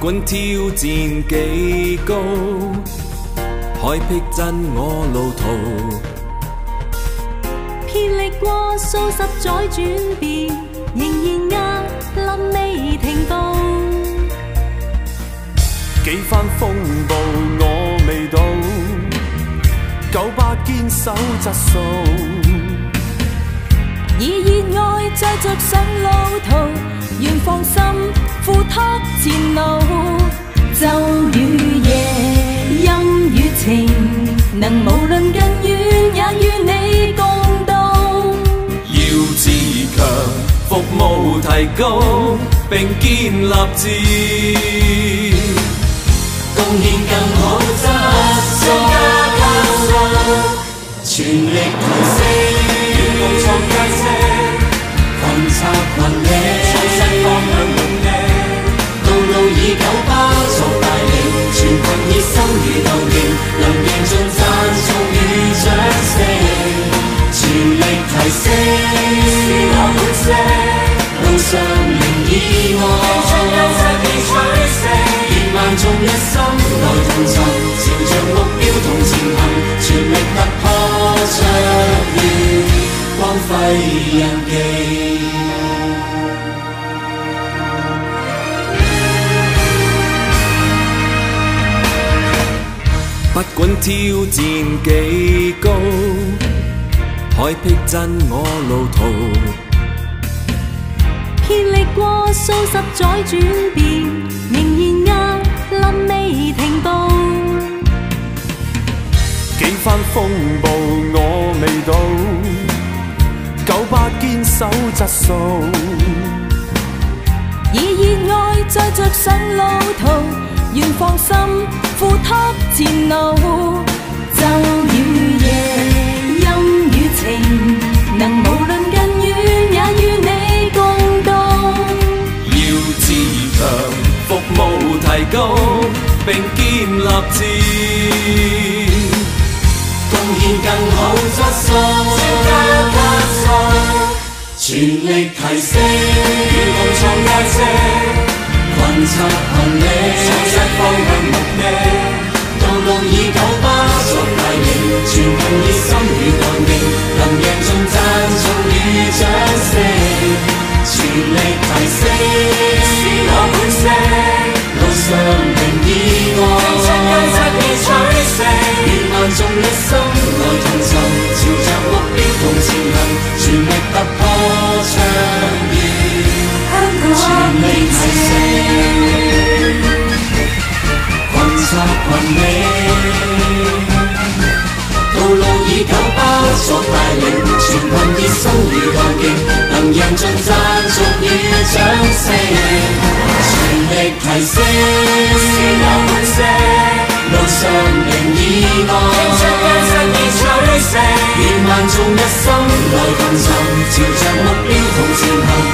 管挑戰幾高，海僻真我路途。遍歷過數十載轉變，仍然壓臨未停步。幾番風暴我未到，98堅守質素。以熱愛再着上路途，願放心付託前路。晝與夜，陰與晴，能無論近遠也與你共度。要自強，服務提高，並建立志，貢獻更好質素，全力提升。共創佳績，群策群力，創新方向目的，道路以9巴作帶領，全群熱心與鬥勁，能贏盡讚頌與掌聲，全力提升，是我本色，路上零意外，將優勢變取勝，願萬眾一心來同尋，朝着目標同前行，全力突破卓越。光輝印記，不管挑戰幾高，海僻真我路途。遍歷過數十載轉變，仍然壓臨未停步。幾番風暴我未到，98堅守質素。以熱愛再着上路途，願放心付託前路。晝與夜，陰與晴，能無論近遠也與你共度。要自強，服務提高，並建立志，貢獻更好質素，全力提升，願共創佳績，群策群力，創新方向目的，道路以9巴作帶領，全群熱心與幹勁，能贏盡讚頌與掌聲，全力提升，是我本色，路上零意外，將優勢變取勝，願萬眾一心來同尋，朝着目標同前行，全力突破。全力提升，群策群力，道路以9巴作帶領，全群熱心與幹勁，能贏盡讚頌與掌聲，全力提升，是我本色，路上零意外，將優勢變取勝，願萬眾一心來同尋，朝着目標同前行。